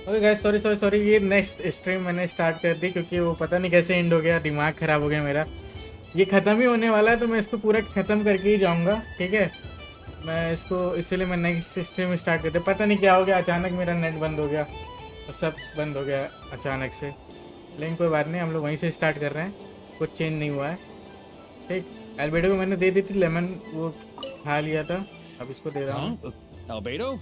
Okay guys, sorry sorry sorry, ये next stream मैंने start कर दी क्योंकि वो पता नहीं कैसे एंड हो गया, दिमाग ख़राब हो गया मेरा। ये ख़त्म ही होने वाला है तो मैं इसको पूरा ख़त्म करके ही जाऊंगा, ठीक है। मैं इसको इसीलिए मैं नेक्स्ट स्ट्रीम स्टार्ट करते, पता नहीं क्या हो गया, अचानक मेरा नेट बंद हो गया और सब बंद हो गया अचानक से। लेकिन कोई बात नहीं, हम लोग वहीं से स्टार्ट कर रहे हैं, कुछ चेंज नहीं हुआ है, ठीक। एल्बेडो को मैंने दे दी थी लेमन, वो खा लिया था, अब इसको दे रहा हूँ। Albedo?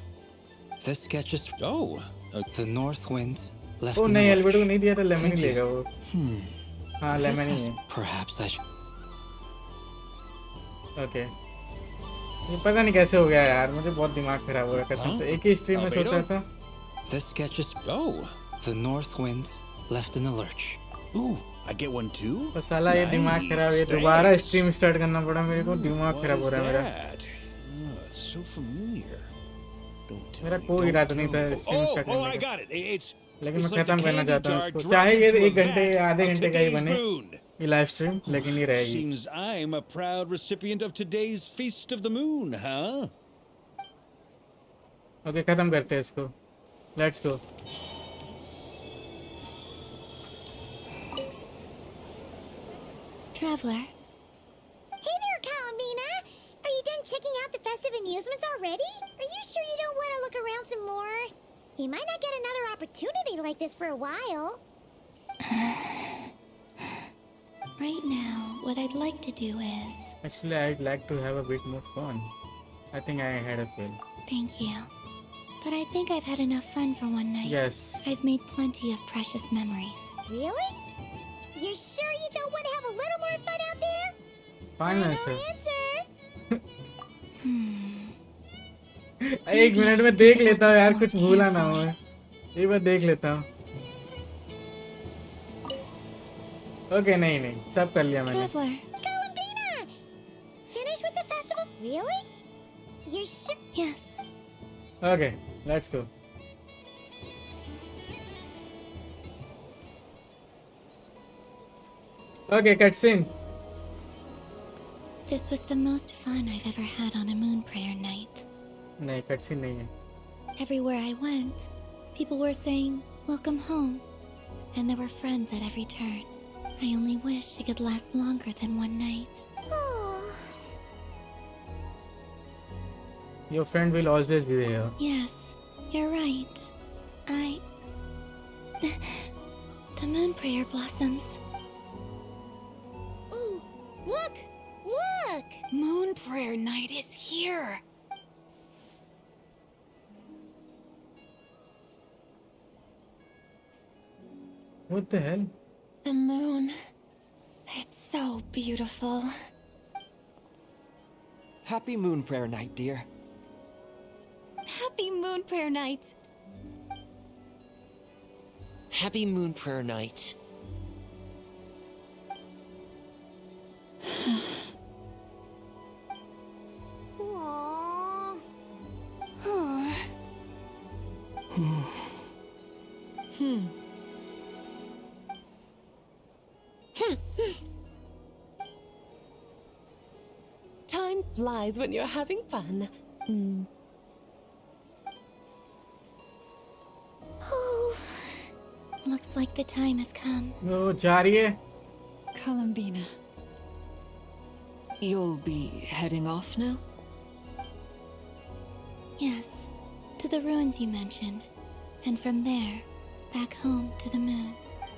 This sketch is Oh, the north wind left oh in the नहीं, एल्बेडो को lurch. नहीं दिया था, लेमन ही Thank लेगा you. वो। हाँ This लेमन ही has है। perhaps I should. ओके, ये पता नहीं कैसे हो गया यार, मुझे बहुत दिमाग खराब हो गया कसम से। एक ही स्ट्रीम में सोचा था। This sketch is oh. the north wind left in the lurch. Ooh, I get one too? तो साला ये दिमाग खराब, ये दोबारा स्ट्रीम स्टार्ट करना पड़ा मेरे को, दिमाग खराब हो रहा है मेरा। So familiar. Don't tell मेरा me, कोई don't इरादा tell नहीं था me. Stream start Oh, I करने का, got it. It's लेकिन मैं like the खत्म करना candy चाहता हूँ jar इसको, dropped चाहे ये into a 1 घंटे vat या आधे of घंटे का ही today's बने boon. ये लाइव स्ट्रीम, लेकिन ये रहेगी। Seems I'm a proud recipient of today's feast of the moon, huh? Okay, खत्म करते हैं इसको, let's go. Traveler. Hey there, Kalamina! Are you done checking out the festive amusements already? Are you sure you don't want to look around some more? You might not get another opportunity like this for a while. Right now, what I'd like to do is... Actually, I'd like to have a bit more fun. I think I had a fail. Thank you. But I think I've had enough fun for one night. Yes. I've made plenty of precious memories. Really? You're sure you don't want to have a little more fun out there? Final Final answer. answer. 1 minute में देख लेता हूँ यार, कुछ भूला ना हो, एक बार देख लेता हूँ। ओके, नहीं नहीं, सब कर लिया मैंने। Traveler. Galambina! Finished with the festival? Really? You're sure? Yes. Okay, let's go. Okay, cut scene. This was the most fun I've ever had on a moon prayer night. नहीं, कट सीन नहीं है। Everywhere I went, people were saying, "Welcome home." And there were friends at every turn. I only wish it could last longer than one night. Your friend will always be there. Yes, you're right. The moon prayer blossoms. Ooh, look! Look! Moon prayer night is here. What the hell? The moon. It's so beautiful. Happy moon prayer night, dear. Happy moon prayer night. Happy moon prayer night. Aww. Time flies when you're having fun. Looks like the time has come. वो जा रही है। Columbina. You'll be heading off now? Yes, to the ruins you mentioned. And from there, back home to the moon.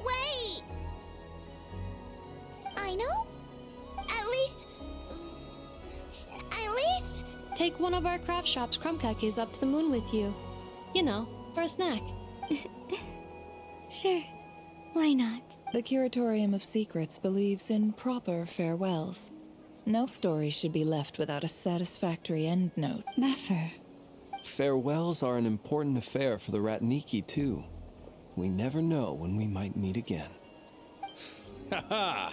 Wait! I know? At least... Take one of our craft shop's crumb cookies up to the moon with you. You know, for a snack. Sure. Why not? The Curatorium of Secrets believes in proper farewells. No story should be left without a satisfactory endnote. Never. Farewells are an important affair for the Ratniki, too. We never know when we might meet again. Haha!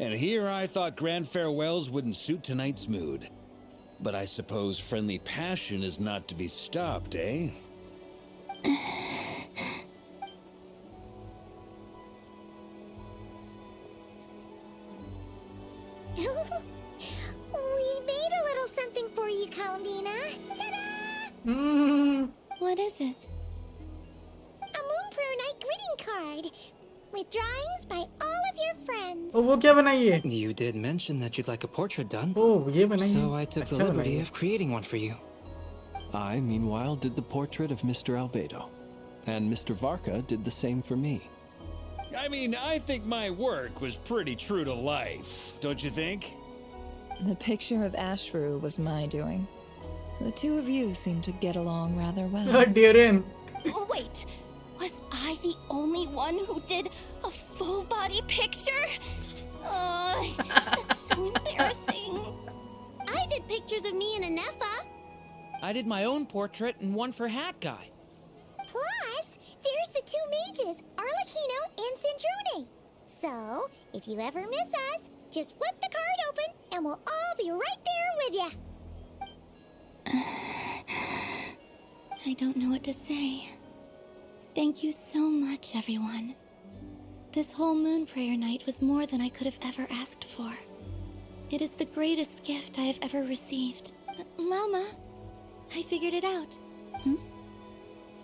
And here I thought grand farewells wouldn't suit tonight's mood. But I suppose friendly passion is not to be stopped, eh? We made a little something for you, Columbina. Ta-da! Hmm. What is it? A moon card with drawings by all of your friends. ओ वो क्या बनाई है? You did mention that you'd like a portrait done. ओ ये बनाई है? So I took the अच्छा liberty बनाई है। of creating one for you. I, meanwhile, did the portrait of Mr. Albedo. And Mr. Varka did the same for me. I mean, I think my work was pretty true to life, don't you think? The picture of Ashru was my doing. The two of you seem to get along rather well. Durian. Oh, wait, was I the only one who did a full body picture? That's so embarrassing. I did pictures of me and Anefa. I did my own portrait and one for Hat Guy. Plus, there's the two mages, Arlecchino and Sandrone. So, if you ever miss us, just flip the card open and we'll all be right there with you. I don't know what to say. Thank you so much, everyone. This whole moon prayer night was more than I could have ever asked for. It is the greatest gift I have ever received. Lama, I figured it out.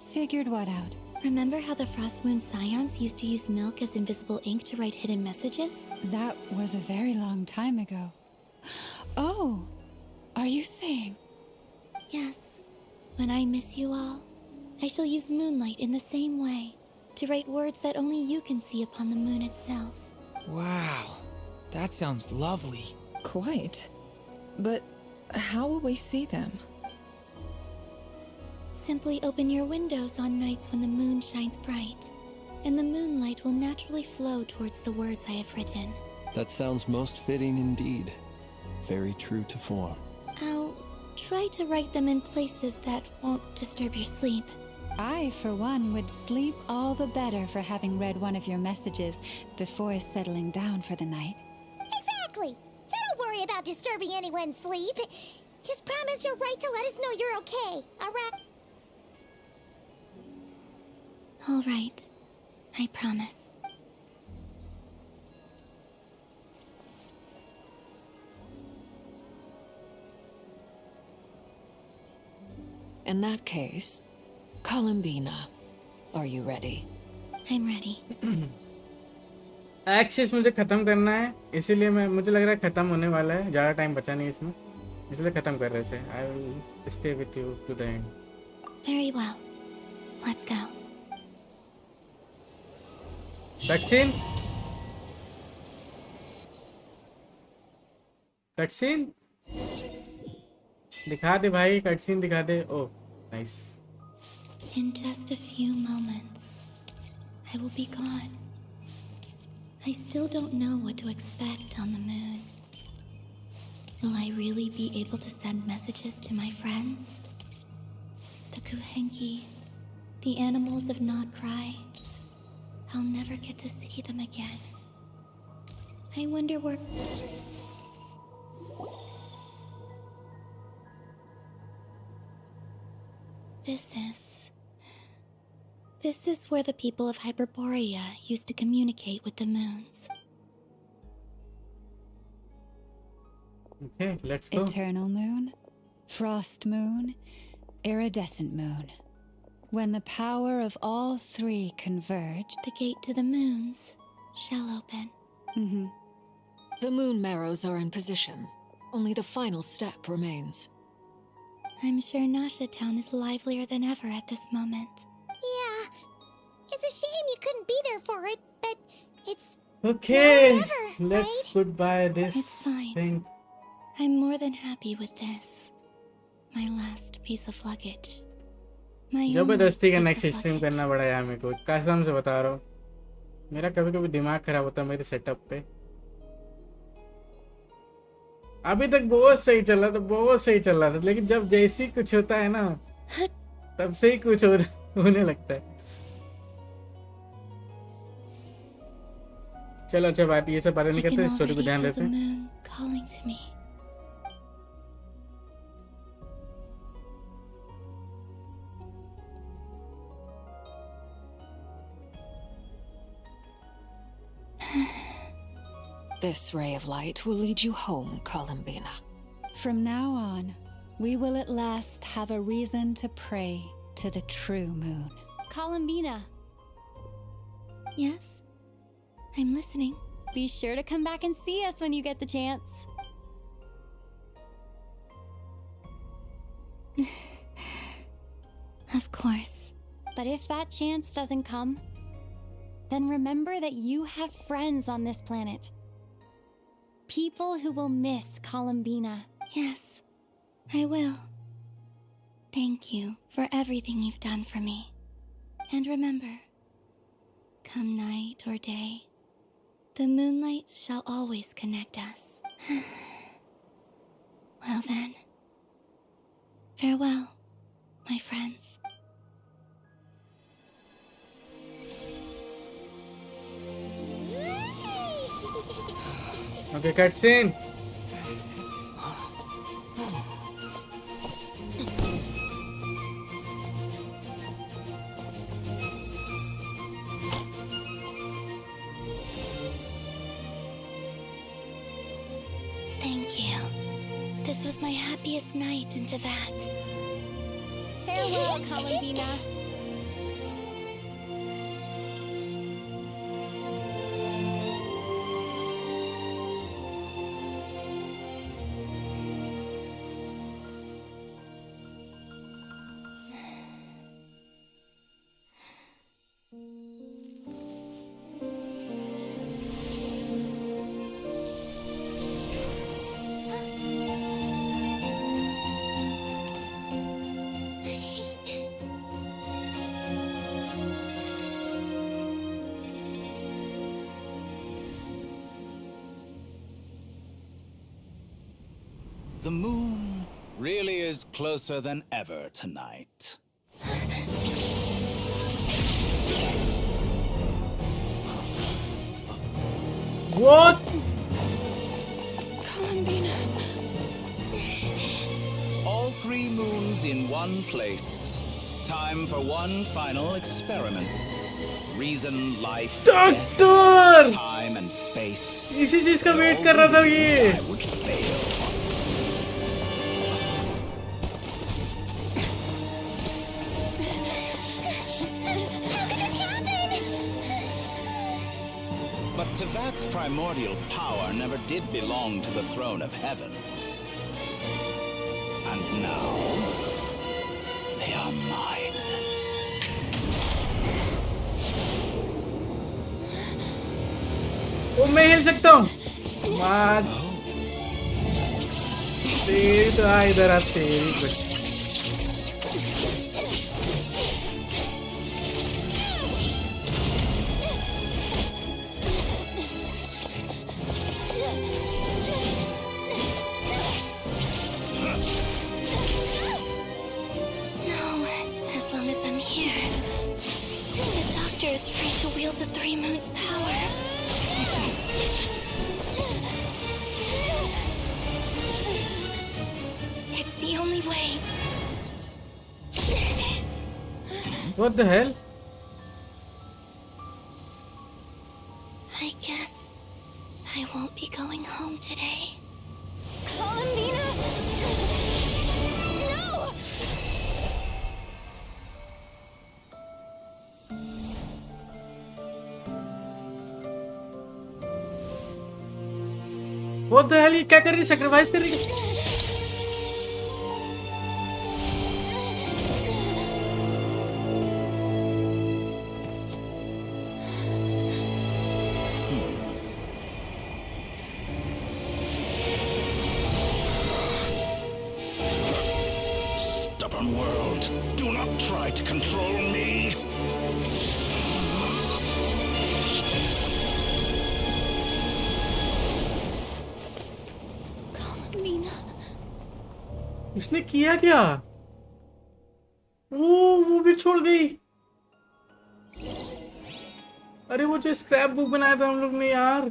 Figured what out? Remember how the Frost Moon Scions used to use milk as invisible ink to write hidden messages? That was a very long time ago. Oh, are you saying? Yes. When I miss you all, I shall use moonlight in the same way to write words that only you can see upon the moon itself. Wow, that sounds lovely. Quite. But how will we see them? Simply open your windows on nights when the moon shines bright, and the moonlight will naturally flow towards the words I have written. That sounds most fitting indeed. Very true to form. I'll try to write them in places that won't disturb your sleep. I, for one, would sleep all the better for having read one of your messages before settling down for the night. Exactly! So don't worry about disturbing anyone's sleep. Just promise you'll write to let us know you're okay, alright? Alright. I promise. In that case, Columbina, are you ready? I'm ready. एक्सेस मुझे खत्म करना है, इसीलिए मुझे लग रहा है खत्म होने वाला है, ज़्यादा टाइम बचा नहीं इसमें, इसलिए खत्म कर रहे थे. I will stay with you to the end. Very well. Let's go. Cutscene? Cutscene? दिखा दे भाई, cutscene दिखा दे. Oh, nice. In just a few moments, I will be gone. I still don't know what to expect on the moon. Will I really be able to send messages to my friends? The Kuhenki, the animals of Not Cry. I'll never get to see them again. I wonder where... This is where the people of Hyperborea used to communicate with the moons. Okay, let's go. Eternal moon, frost moon, iridescent moon. When the power of all three converge, The gate to the moons shall open. The moon marrows are in position. Only the final step remains. I'm sure Nasha Town is livelier than ever at this moment. Yeah, it's a shame you couldn't be there for it, but it's Okay, now or never, let's right? goodbye this It's fine. thing. I'm more than happy with this. My last piece of luggage. My only जबरदस्ती का piece next of stream luggage. करना पड़ा यार मेरे को, कसम से बता रहा हूँ. मेरा कभी कभी दिमाग खराब होता है मेरे सेटअप पे. अभी तक बहुत सही चल रहा था, बहुत सही चल रहा था, लेकिन जब जैसी कुछ होता है ना, तब से ही कुछ होने लगता है. चलो अच्छा बात, ये सब बातें नहीं I can करते, स्टोरी already को ध्यान feel देते the हैं. moon calling to me. This ray of light will lead you home, Columbina. from now on, we will at last have a reason to pray to the true moon. Columbina, Yes? I'm listening. Be sure to come back and see us when you get the chance. Of course. But if that chance doesn't come, then remember that you have friends on this planet. People who will miss Columbina. Yes, I will. Thank you for everything you've done for me. And remember, come night or day, the moonlight shall always connect us. Well then, farewell, my friends. Okay, cutscene. Thank you. This was my happiest night in Teyvat. Farewell, Columbina. The moon really is closer than ever tonight. What? Columbina. All 3 moons in one place. Time for one final experiment. Reason, life, death, Doctor! time and space. इसी चीज का wait कर रहा था ये. I would fail. But Teyvat's primordial power never did belong to the throne of heaven. And now, they are mine. वो मैं हिल सकता हूँ. मार. तेरी तो आ इधर आ तेरी बच्ची. No, as long as I'm here. The Doctor is free to wield the 3 moons' power. It's the only way. What the hell? I guess I won't be going home today. Columbina! No! What the hell? ये क्या कर रही है? Sacrifice कर रही है? Stubborn world, do not try to control me. Columbina. इसने किया क्या? वो भी छोड़ गई. अरे वो जो स्क्रैप बुक बनाया था हम लोग ने यार.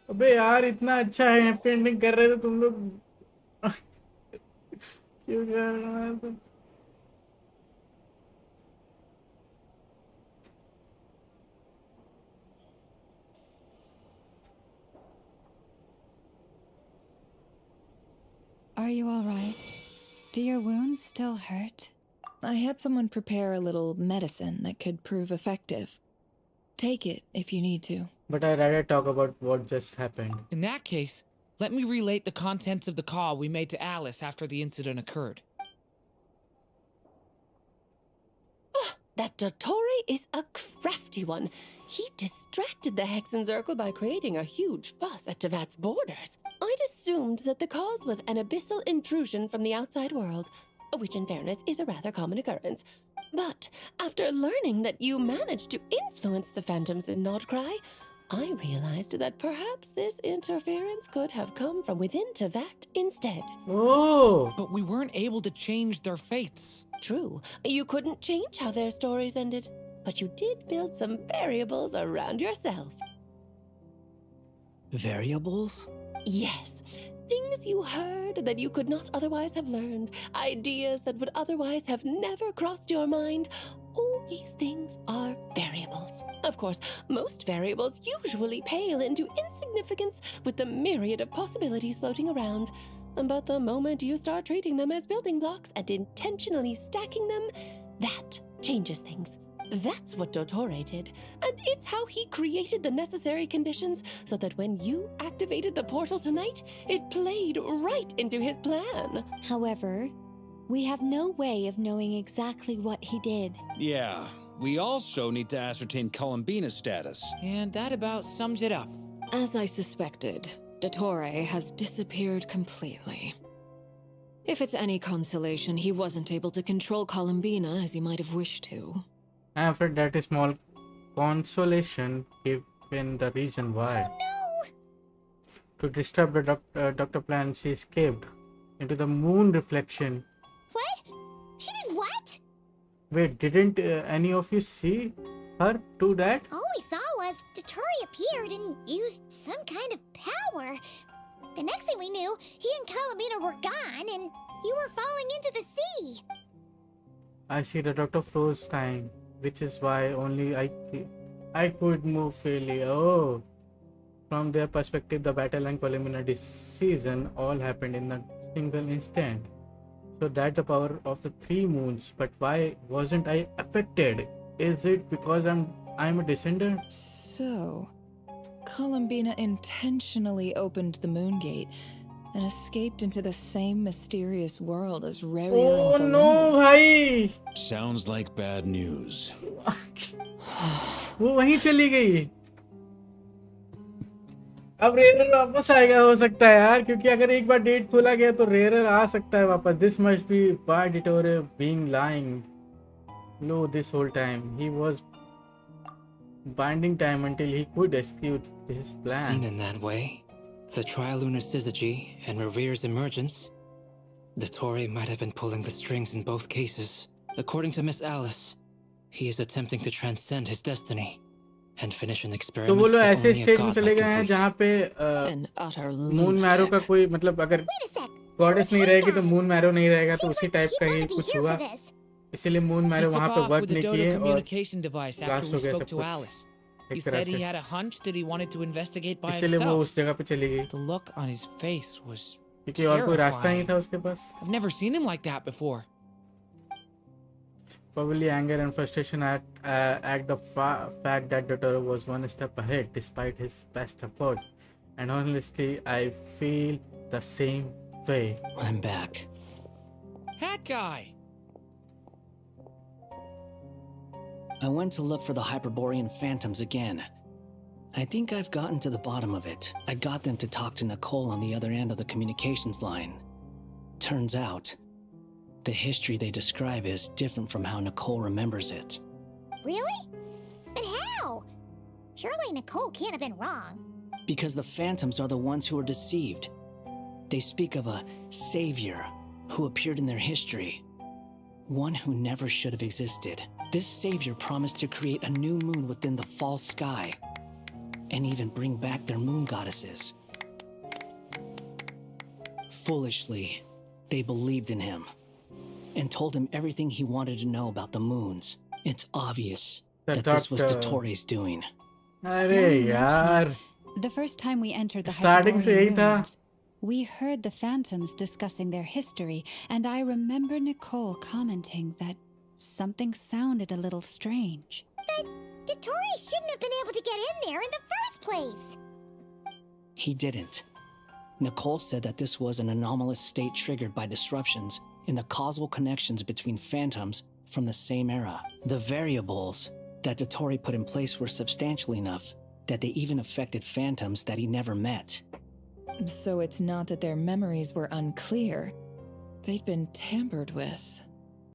अबे यार इतना अच्छा है पेंटिंग कर रहे थे तुम लोग. क्यों कर रहे हो? Are you all right? Do your wounds still hurt? I had someone prepare a little medicine that could prove effective. Take it if you need to. But I'd rather talk about what just happened. In that case, let me relate the contents of the call we made to Alice after the incident occurred. That Dottore is a crafty one. He distracted the Hexen Circle by creating a huge fuss at Tevat's borders. I'd assumed that the cause was an abyssal intrusion from the outside world, which in fairness is a rather common occurrence. But after learning that you managed to influence the phantoms in Nodcry, I realized that perhaps this interference could have come from within Tevat instead. Oh! But we weren't able to change their fates. True, you couldn't change how their stories ended, but you did build some variables around yourself. Variables? Yes, things you heard that you could not otherwise have learned, ideas that would otherwise have never crossed your mind. All these things are variables. Of course, most variables usually pale into insignificance with the myriad of possibilities floating around. But the moment you start treating them as building blocks and intentionally stacking them, that changes things. That's what Dottore did, and it's how he created the necessary conditions so that when you activated the portal tonight, it played right into his plan. However, we have no way of knowing exactly what he did. Yeah, we also need to ascertain Columbina's status. And that about sums it up. As I suspected, Dottore has disappeared completely. If it's any consolation, he wasn't able to control Columbina as he might have wished to. I'm afraid that is small consolation given the reason why. Oh no! To disturb the doctor plan, she escaped into the moon reflection. What? She did what? Wait, didn't any of you see her do that? All we saw was Dottore appeared and used some kind of power. The next thing we knew, he and Columbina were gone and you were falling into the sea. I see the doctor froze time, which is why only I could move freely. Oh, from their perspective, the battle and Columbina decision all happened in a single instant. So that's the power of the three moons. But why wasn't I affected? Is it because I'm a descendant? So, Columbina intentionally opened the moon gate and escaped into the same mysterious world as Rerir Oh and no, Valingus. bhai! Sounds like bad news. वो वहीं चली गई. अब rarer वापस आएगा हो सकता है यार, क्योंकि अगर एक बार डेट खोला गया तो रेरर आ सकता है वापस. This must be why Dottore being lying low this whole time. He was binding time until he could execute his plan. Seen in that way, the trilunar syzygy and Rerir's emergence, Dottore might have been pulling the strings in both cases. According to Miss Alice, he is attempting to transcend his destiny and finish an तो experiment वो लोग that ऐसे only a state में god चले might गए हैं complete. जहाँ पे An utter मून मैरो का lunatic. कोई मतलब अगर Wait a sec. गॉडेस नहीं रहेगी तो मून मैरो नहीं रहेगा, तो Seems उसी like टाइप he का ही wanted to be कुछ here हुआ. for this. इसीलिए मून मैरो He took वहाँ पे off वर्क with the नहीं Dodo किए और communication device after blast we हो गया spoke सब to कुछ Alice. He एक तरह said he से. had a hunch that he wanted to investigate by इसीलिए वो himself. उस जगह पे चली गई The look on his face was क्योंकि और कोई रास्ता नहीं terrifying. था उसके पास. I've never seen him like that before. Probably anger and frustration act the fact that Dottore was one step ahead despite his best effort. And honestly, I feel the same way. I'm back. Hat guy! I went to look for the Hyperborean phantoms again. I think I've gotten to the bottom of it. I got them to talk to Nicole on the other end of the communications line. Turns out, the history they describe is different from how Nicole remembers it. Really? But how? Surely Nicole can't have been wrong. Because the phantoms are the ones who are deceived. They speak of a savior who appeared in their history. One who never should have existed. This savior promised to create a new moon within the false sky, and even bring back their moon goddesses. Foolishly, they believed in him, and told him everything he wanted to know about the moons. It's obvious that this was Dottore's doing. अरे यार. The first time we entered the Starting से यही Hyperborean था. ruins, we heard the phantoms discussing their history, and I remember Nicole commenting that something sounded a little strange. But Dottore shouldn't have been able to get in there in the first place. He didn't. Nicole said that this was an anomalous state triggered by disruptions in the causal connections between phantoms from the same era. The variables that Dottore put in place were substantial enough that they even affected phantoms that he never met. So it's not that their memories were unclear. They'd been tampered with.